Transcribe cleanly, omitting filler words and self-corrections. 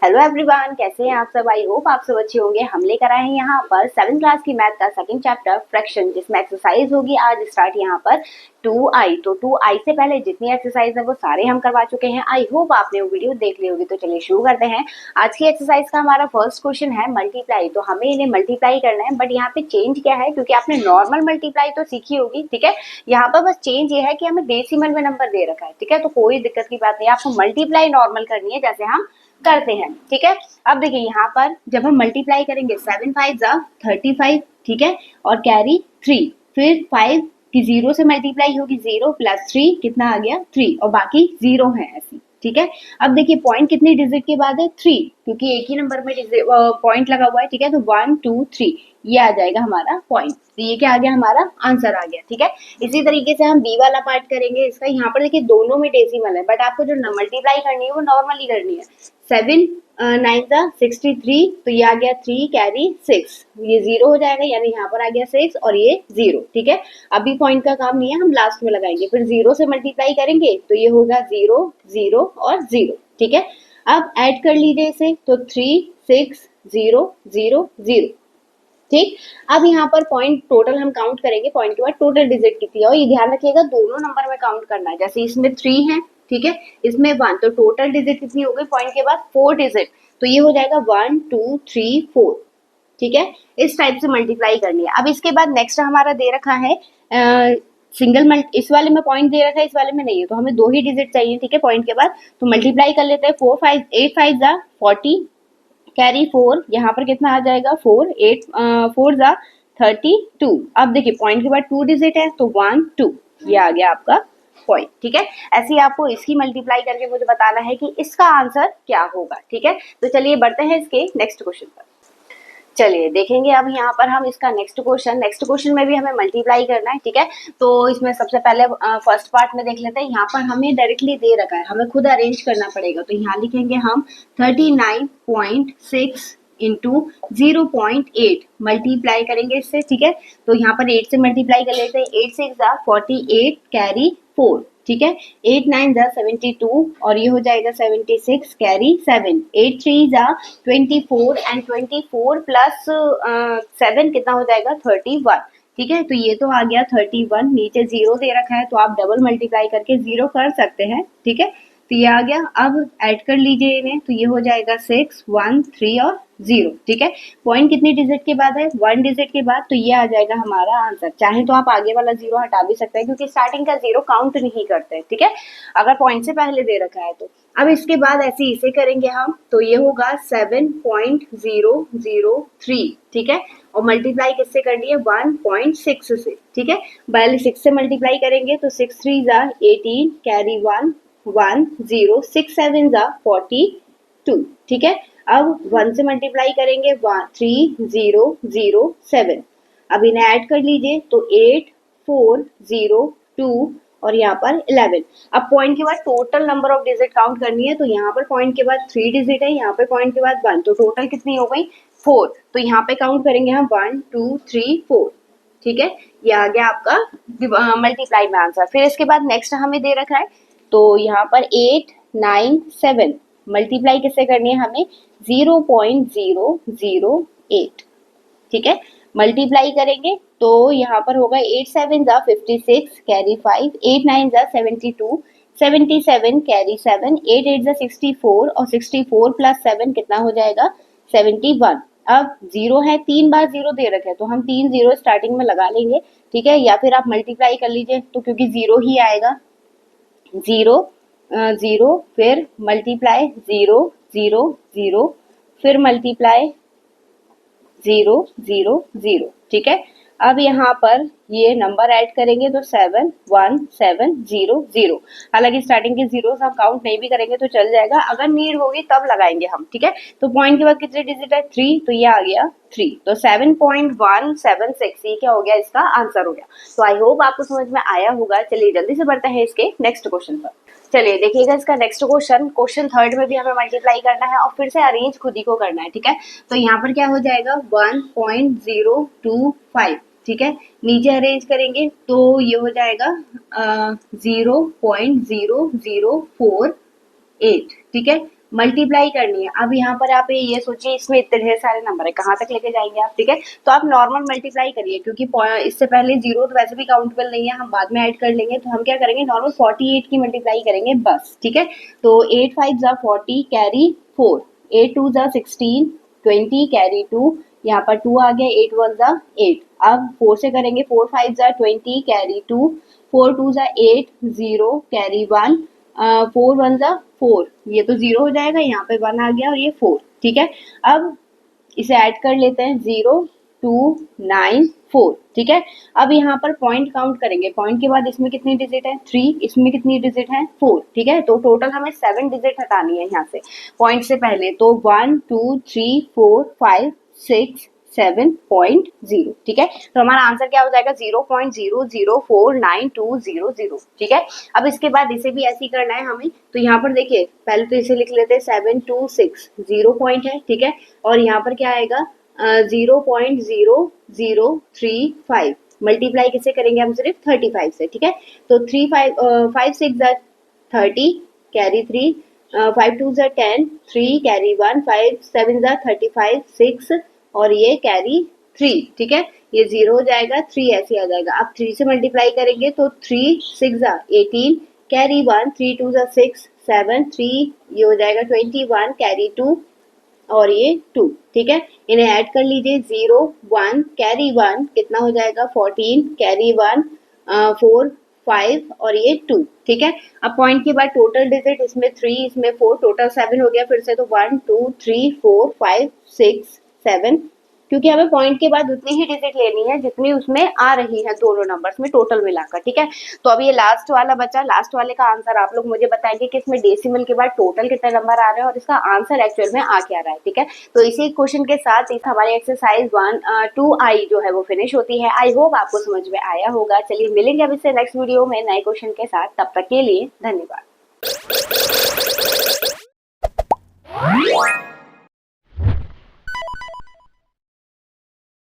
Hello everyone, कैसे हैं आप सब। आई होप आप सब अच्छे होंगे। हम लेकर आए हैं यहाँ पर 7th क्लास की मैथ का सेकंड चैप्टर फ्रैक्शन, जिसमें एक्सरसाइज होगी आज स्टार्ट यहाँ पर 2i। तो 2i से पहले जितनी एक्सरसाइज है वो सारे हम करवा चुके हैं। आई होप आपने वो वीडियो देख ली होगी। तो चलिए शुरू करते हैं। आज की एक्सरसाइज का हमारा फर्स्ट क्वेश्चन है मल्टीप्लाई। तो हमें इन्हें मल्टीप्लाई करना है, बट यहाँ पे चेंज क्या है, क्योंकि आपने नॉर्मल मल्टीप्लाई तो सीखी होगी, ठीक है। यहाँ पर बस चेंज ये है कि हमें डेसिमल में नंबर दे रखा है, ठीक है। तो कोई दिक्कत की बात नहीं, आपको मल्टीप्लाई नॉर्मल करनी है जैसे हम करते हैं, ठीक है। अब देखिए यहाँ पर जब हम मल्टीप्लाई करेंगे 7 5 जा 35, ठीक है, और कैरी 3, फिर 5 की 0 से मल्टीप्लाई होगी, 0 प्लस 3 कितना आ गया 3, और बाकी 0 है ऐसी, ठीक है। अब देखिए पॉइंट कितनी डिजिट के बाद है 3, क्योंकि एक ही नंबर में पॉइंट लगा हुआ है, ठीक है। तो 1 2 3 ये आ जाएगा हमारा पॉइंट। तो ये क्या आ गया, हमारा आंसर आ गया, ठीक है। इसी तरीके से हम बी वाला पार्ट करेंगे इसका। यहाँ पर देखिए दोनों में डेसिमल है, बट आपको जो मल्टीप्लाई करनी है वो नॉर्मली करनी है। 7 9 जा 63, तो ये आ गया 3 कैरी 6, ये 0 हो जाएगा, यानी यहाँ पर आ गया 6 और ये 0, ठीक है। अभी पॉइंट का काम नहीं है, हम लास्ट में लगाएंगे। फिर 0 से मल्टीप्लाई करेंगे तो ये होगा 0 0 और 0, ठीक है। अब ऐड कर लीजिए इसे, तो 3 6 0 0 0, ठीक। अब यहाँ पर पॉइंट टोटल हम काउंट करेंगे, पॉइंट के बाद टोटल डिजिट कितनी है, और ये ध्यान रखिएगा दोनों नंबर में काउंट करना है। जैसे इसमें 3 है, ठीक है, इसमें 1, तो टोटल डिजिट कितनी हो गई पॉइंट के बाद 4 डिजिट, तो ये हो जाएगा 1 2 3 4, ठीक है। इस टाइप से मल्टीप्लाई करनी है। अब इसके बाद नेक्स्ट हमारा दे रखा है सिंगल मल्टी, इस वाले में पॉइंट दे रखा है, इस वाले में नहीं है, तो हमें 2 ही डिजिट चाहिए, ठीक है, पॉइंट के बाद। तो मल्टीप्लाई कर लेते हैं, 4 5 8 5 जा 40, कैरी 4, यहाँ पर कितना आ जाएगा 4 8 4 जा 32। अब देखिए पॉइंट के बाद 2 डिजिट है, तो 1 2 ये आ गया आपका पॉइंट, ठीक है। ऐसे ही आपको इसकी मल्टीप्लाई करके मुझे बताना है कि इसका आंसर क्या होगा, ठीक है। तो चलिए बढ़ते हैं इसके नेक्स्ट क्वेश्चन पर। चलिए देखेंगे अब यहाँ पर हम इसका नेक्स्ट क्वेश्चन में भी हमें मल्टीप्लाई करना है, ठीक है। तो इसमें सबसे पहले फर्स्ट पार्ट में देख लेते हैं। यहाँ पर हमें डायरेक्टली दे रखा है, हमें खुद अरेंज करना पड़ेगा। तो यहाँ लिखेंगे हम 39.6 इंटू 0.8 मल्टीप्लाई करेंगे इससे, ठीक है। तो यहाँ पर 8 से मल्टीप्लाई कर लेते हैं, 8 6 जा 48 कैरी 4, ठीक है। 8 9 जा 72, और ये हो जाएगा 76 कैरी 7, 8 3 जा 24, एंड 24 प्लस 7 कितना हो जाएगा 31, ठीक है। तो ये तो आ गया 31, नीचे 0 दे रखा है, तो आप डबल मल्टीप्लाई करके 0 कर सकते हैं, ठीक है। तो ये आ गया। अब ऐड कर लीजिए इन्हें, तो ये हो जाएगा 6 1 3 और 0, ठीक है। पॉइंट कितनी डिजिट के बाद है, 1 डिजिट के बाद, तो ये आ जाएगा हमारा आंसर। चाहे तो आप आगे वाला 0 हटा भी सकते हैं, क्योंकि स्टार्टिंग का 0 काउंट नहीं करते हैं, ठीक है, अगर पॉइंट से पहले दे रखा है तो। अब इसके बाद ऐसे इसे करेंगे हम, तो ये होगा 7.003, ठीक है, और मल्टीप्लाई किससे करनी है 1.6 से, ठीक है। पहले 6 से मल्टीप्लाई करेंगे, तो 6 3 जा 18 कैरी 1 1 0, 6 7 जा 42, ठीक है। अब 1 से मल्टीप्लाई करेंगे 3 0 0 7, अब इन्हें ऐड कर लीजिए, तो 8 4 0 2 और यहाँ पर 11। अब पॉइंट के बाद total number of digit count करनी है, तो यहाँ पर पॉइंट के बाद 3 डिजिट है, यहाँ पे पॉइंट के बाद 1, तो टोटल कितनी हो गई 4। तो यहाँ पे काउंट करेंगे हम 1 2 3 4, ठीक है। ये आ गया आपका मल्टीप्लाई में आंसर। फिर इसके बाद नेक्स्ट हमें दे रखा है, तो यहाँ पर 8 9 7 मल्टीप्लाई किससे करनी है हमें 0.008, ठीक है। मल्टीप्लाई करेंगे तो यहाँ पर होगा 8 7 जा 56 कैरी 5, 8 9 जा 72 77 कैरी 7, 8 8 जा 64, और 64 प्लस 7 कितना हो जाएगा 71। अब 0 है, 3 बार 0 दे रखे हैं, तो हम 3 0 स्टार्टिंग में लगा लेंगे, ठीक है। या फिर आप मल्टीप्लाई कर लीजिए, तो क्योंकि 0 ही आएगा, 0 0 फिर मल्टीप्लाई 0 0 0 फिर मल्टीप्लाई 0 0 0, ठीक है। अब यहाँ पर ये नंबर ऐड करेंगे, तो 7 1 7 0 0। हालांकि स्टार्टिंग के 0 हम काउंट नहीं भी करेंगे तो चल जाएगा, अगर नीड होगी तब लगाएंगे हम, ठीक है। तो पॉइंट के बाद कितने डिजिट है 3, तो ये आ गया 3, तो 7.176 ये क्या हो गया, इसका आंसर हो गया। तो आई होप आपको समझ में आया होगा। चलिए जल्दी से बढ़ते हैं इसके नेक्स्ट क्वेश्चन पर। चलिए देखिएगा इसका नेक्स्ट क्वेश्चन थर्ड में भी हमें मल्टीप्लाई करना है, और फिर से अरेंज खुद ही को करना है, ठीक है। तो यहाँ पर क्या हो जाएगा 1.025, ठीक है। नीचे अरेंज करेंगे तो ये हो जाएगा 0.0048, ठीक है। मल्टीप्लाई करनी है। अब यहाँ पर आप ये सोचिए इसमें इतने ढेर सारे नंबर है, कहाँ तक लेके जाएंगे आप, ठीक है। तो आप नॉर्मल मल्टीप्लाई करिए, क्योंकि इससे पहले जीरो तो वैसे भी काउंटेबल नहीं है, हम बाद में ऐड कर लेंगे। तो हम क्या करेंगे, नॉर्मल 48 की मल्टीप्लाई करेंगे बस, ठीक है। तो 8 5 जा 40 कैरी 4, 8 2 जा 16 20 कैरी 2, यहाँ पर 2 आ गया, 8 1 जा 8। अब 4 से करेंगे, 4 5 जा 20 कैरी 2, 4 2 जा 8 0 कैरी 1, 4 1 जा 4, ये तो 0 हो जाएगा, यहाँ पे 1 आ गया और ये 4, ठीक है। अब इसे ऐड कर लेते हैं, 0 2 9 4, ठीक है। अब यहाँ पर पॉइंट काउंट करेंगे, पॉइंट के बाद इसमें कितनी डिजिट है 3, इसमें कितनी डिजिट है 4, ठीक है। तो टोटल हमें 7 डिजिट हटानी है यहाँ से पॉइंट से पहले। तो 1 2 3 4 5 6 7.0, ठीक है। तो हमारा आंसर क्या हो जाएगा 0.004920, ठीक है। अब इसके बाद इसे भी ऐसे ही करना है हमें। तो यहाँ पर देखिए, पहले तो इसे लिख लेते हैं 726, 0 पॉइंट है, ठीक है। और यहाँ पर क्या आएगा 0.0035, मल्टीप्लाई किससे करेंगे हम, सिर्फ 35 से, ठीक है। तो 5 6 30 कैरी 3, 5 2 10 3 कैरी 1, 5 7 35 6 और ये कैरी 3, ठीक है। ये 0 हो जाएगा, 3 ऐसे आ जाएगा। अब 3 से मल्टीप्लाई करेंगे तो 3 6 18 कैरी 1, 3 2 6 7 3, ये हो जाएगा 21 कैरी 2 और ये 2, ठीक है। इन्हें ऐड कर लीजिए, 0 1 कैरी 1 कितना हो जाएगा 14 कैरी 1, 4 5 और ये 2, ठीक है। अब पॉइंट के बाद टोटल डिजिट, इसमें 3 इसमें 4, टोटल 7 हो गया फिर से। तो 1 2 3 4 5 6 7, क्योंकि हमें पॉइंट के बाद उतनी ही डिजिट लेनी है जितनी उसमें आ रही है दोनों नंबर्स में टोटल मिलाकर, ठीक है। तो अब ये लास्ट वाला बचा, लास्ट वाले का आंसर आप लोग मुझे बताएंगे कि इसमें डेसिमल के बाद टोटल कितने नंबर आ रहे हैं और इसका आंसर एक्चुअल में आ क्या रहा है, ठीक है। तो इसी क्वेश्चन के साथ इस हमारी एक्सरसाइज 2i जो है वो फिनिश होती है। आई होप आपको समझ में आया होगा। चलिए मिलेंगे अब इससे नेक्स्ट वीडियो में नए क्वेश्चन के साथ, तब तक के लिए धन्यवाद।